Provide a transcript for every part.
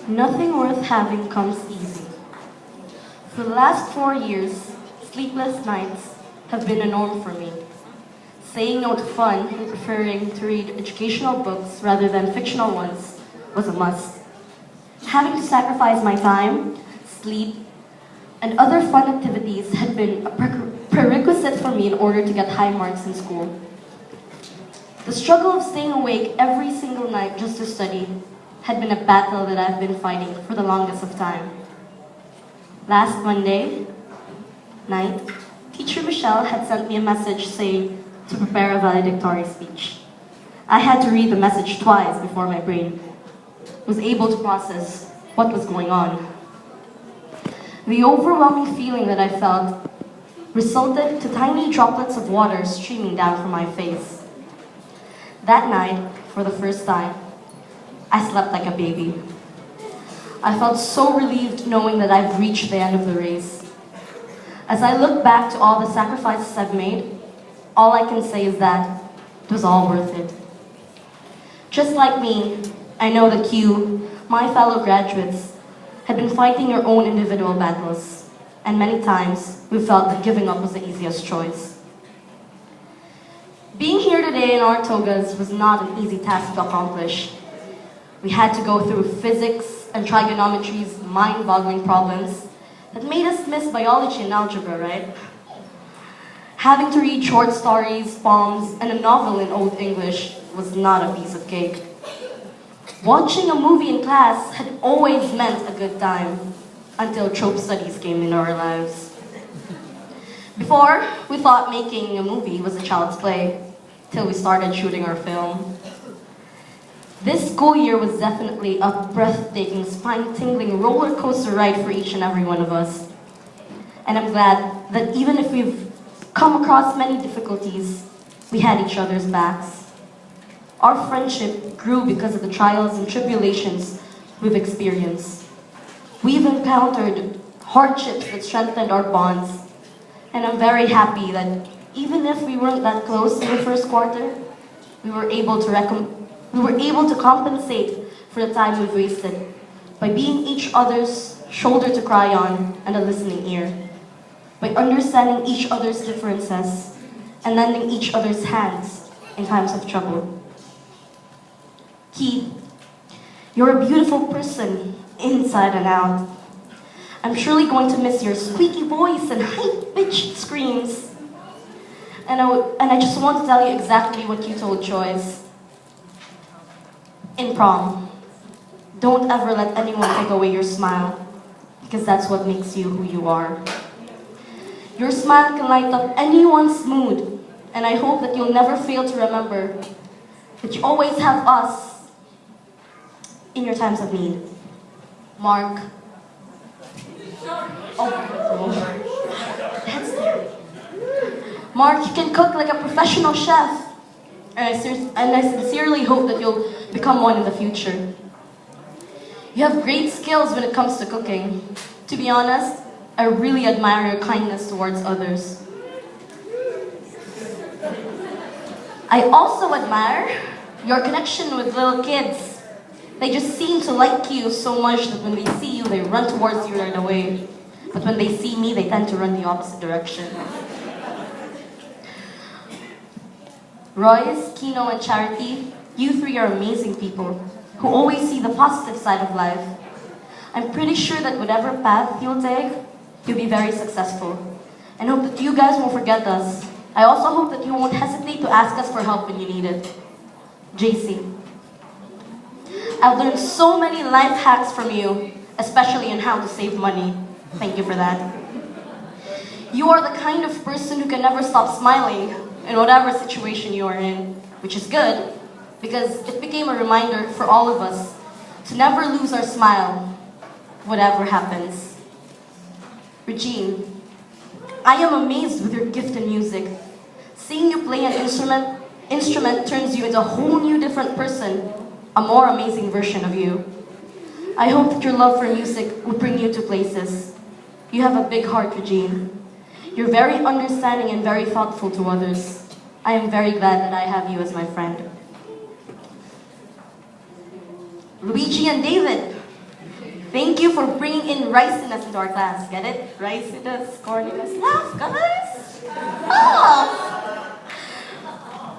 Nothing worth having comes easy. For the last 4 years, sleepless nights have been a norm for me. Saying no to fun and preferring to read educational books rather than fictional ones was a must. Having to sacrifice my time, sleep, and other fun activities had been a prerequisite for me in order to get high marks in school. The struggle of staying awake every single night just to study had been a battle that I've been fighting for the longest of time. Last Monday night, Teacher Michelle had sent me a message saying to prepare a valedictory speech. I had to read the message twice before my brain was able to process what was going on. The overwhelming feeling that I felt resulted to tiny droplets of water streaming down from my face. That night, for the first time, I slept like a baby. I felt so relieved knowing that I've reached the end of the race. As I look back to all the sacrifices I've made, all I can say is that it was all worth it. Just like me, I know that you, my fellow graduates, had been fighting your own individual battles, and many times we felt that giving up was the easiest choice. Being here today in our togas was not an easy task to accomplish. We had to go through physics and trigonometry's mind-boggling problems that made us miss biology and algebra, right? Having to read short stories, poems, and a novel in Old English was not a piece of cake. Watching a movie in class had always meant a good time, until trope studies came into our lives. Before, we thought making a movie was a child's play, till we started shooting our film. This school year was definitely a breathtaking, spine-tingling roller coaster ride for each and every one of us. And I'm glad that even if we've come across many difficulties, we had each other's backs. Our friendship grew because of the trials and tribulations we've experienced. We've encountered hardships that strengthened our bonds. And I'm very happy that even if we weren't that close in the first quarter, we were able to compensate for the time we've wasted by being each other's shoulder to cry on and a listening ear, by understanding each other's differences and lending each other's hands in times of trouble. Keith, you're a beautiful person inside and out. I'm surely going to miss your squeaky voice and high-pitched screams. And I just want to tell you exactly what you told Joyce in prom. Don't ever let anyone take away your smile, because that's what makes you who you are. Your smile can light up anyone's mood, and I hope that you'll never fail to remember that you always have us in your times of need. Mark. That's scary. Mark, you can cook like a professional chef. And I sincerely hope that you'll become one in the future. You have great skills when it comes to cooking. To be honest, I really admire your kindness towards others. I also admire your connection with little kids. They just seem to like you so much that when they see you, they run towards you right away. But when they see me, they tend to run the opposite direction. Royce, Kino, and Charity, you three are amazing people who always see the positive side of life. I'm pretty sure that whatever path you'll take, you'll be very successful. And hope that you guys won't forget us. I also hope that you won't hesitate to ask us for help when you need it. JC, I've learned so many life hacks from you, especially on how to save money. Thank you for that. You are the kind of person who can never stop smiling in whatever situation you are in, which is good, because it became a reminder for all of us to never lose our smile, whatever happens. Regine, I am amazed with your gift in music. Seeing you play an instrument turns you into a whole new different person, a more amazing version of you. I hope that your love for music will bring you to places. You have a big heart, Regine. You're very understanding and very thoughtful to others. I am very glad that I have you as my friend. Luigi and David, thank you for bringing in riciness into our class. Get it? Riciness, corniness. Laugh, guys! Laugh!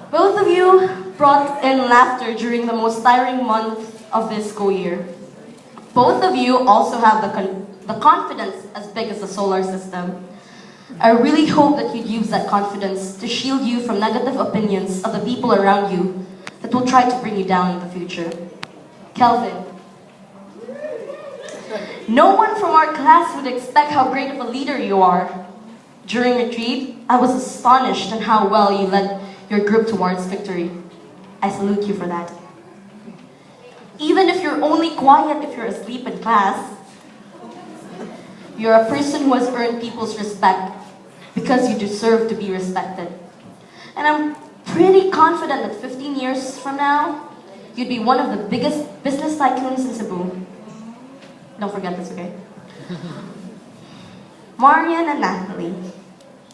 Both of you brought in laughter during the most tiring month of this school year. Both of you also have the confidence as big as the solar system. I really hope that you'd use that confidence to shield you from negative opinions of the people around you that will try to bring you down in the future. Kelvin. No one from our class would expect how great of a leader you are. During retreat, I was astonished at how well you led your group towards victory. I salute you for that. Even if you're only quiet if you're asleep in class, you're a person who has earned people's respect because you deserve to be respected. And I'm pretty confident that 15 years from now, you'd be one of the biggest business tycoons in Cebu. Don't forget this, okay? Marian and Natalie,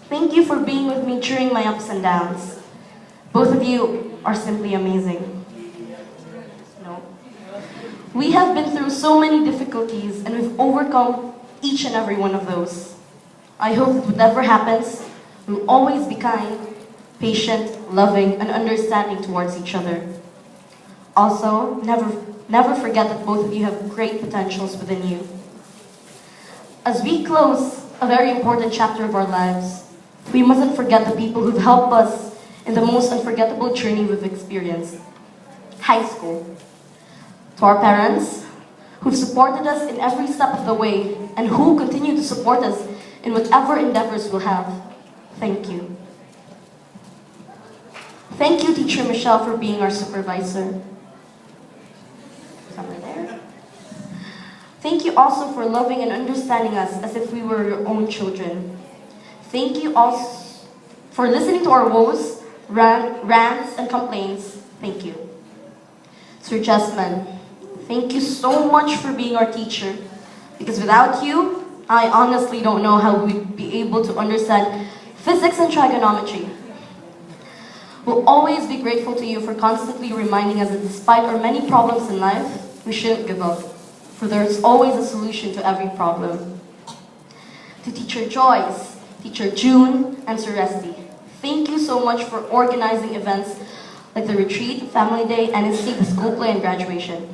thank you for being with me during my ups and downs. Both of you are simply amazing. No. We have been through so many difficulties and we've overcome each and every one of those. I hope that whatever happens, we'll always be kind, patient, loving, and understanding towards each other. Also, never forget that both of you have great potentials within you. As we close a very important chapter of our lives, we mustn't forget the people who've helped us in the most unforgettable journey we've experienced. High school. To our parents, who've supported us in every step of the way, and who continue to support us in whatever endeavors we'll have, thank you. Thank you, Teacher Michelle, for being our supervisor. Somewhere there. Thank you also for loving and understanding us as if we were your own children. Thank you also for listening to our woes, rants, and complaints. Thank you. Sir Jasmine, thank you so much for being our teacher, because without you, I honestly don't know how we'd be able to understand physics and trigonometry. We'll always be grateful to you for constantly reminding us that despite our many problems in life, we shouldn't give up, for there's always a solution to every problem. To Teacher Joyce, Teacher June, and Sir Resty, thank you so much for organizing events like the retreat, family day, and instead the school play and graduation.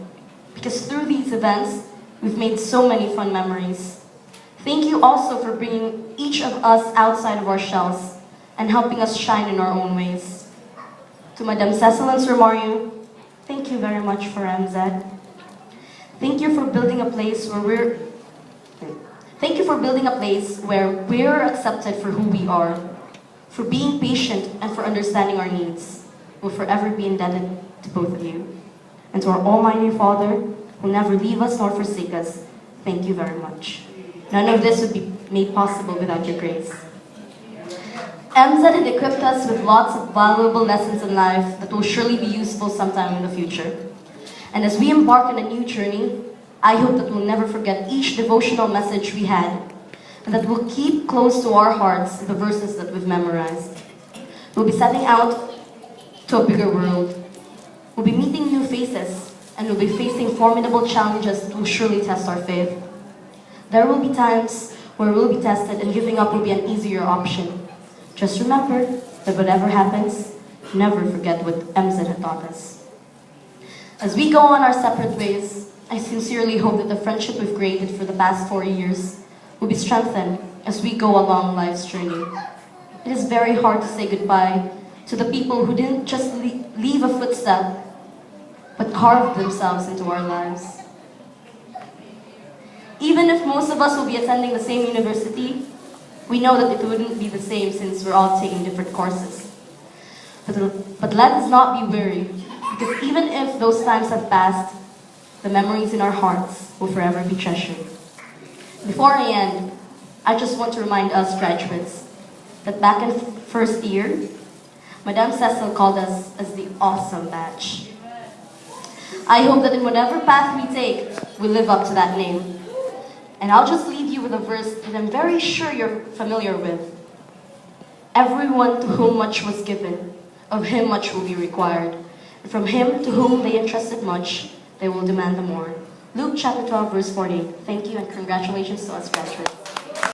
Because through these events, we've made so many fun memories. Thank you also for bringing each of us outside of our shells and helping us shine in our own ways. To Madam Cecil and Sir Mario, thank you very much for MZED. Thank you for building a place where we're accepted for who we are, for being patient and for understanding our needs. We'll forever be indebted to both of you. And to our Almighty Father, who never leave us nor forsake us, thank you very much. None of this would be made possible without your grace. MZED had equipped us with lots of valuable lessons in life that will surely be useful sometime in the future. And as we embark on a new journey, I hope that we'll never forget each devotional message we had, and that we'll keep close to our hearts the verses that we've memorized. We'll be setting out to a bigger world. We'll be meeting new faces, and we'll be facing formidable challenges that will surely test our faith. There will be times where we'll be tested and giving up will be an easier option. Just remember that whatever happens, never forget what MZED had taught us. As we go on our separate ways, I sincerely hope that the friendship we've created for the past 4 years will be strengthened as we go along life's journey. It is very hard to say goodbye to the people who didn't just leave a footstep, but carved themselves into our lives. Even if most of us will be attending the same university, we know that it wouldn't be the same since we're all taking different courses. But let us not be weary, because even if those times have passed, the memories in our hearts will forever be treasured. Before I end, I just want to remind us graduates that back in first year, Madame Cecil called us as the awesome batch. I hope that in whatever path we take, we live up to that name. And I'll just leave you with a verse that I'm very sure you're familiar with. Everyone to whom much was given, of him much will be required. And from him to whom they entrusted much, they will demand the more. Luke chapter 12, verse 48. Thank you and congratulations to us graduates.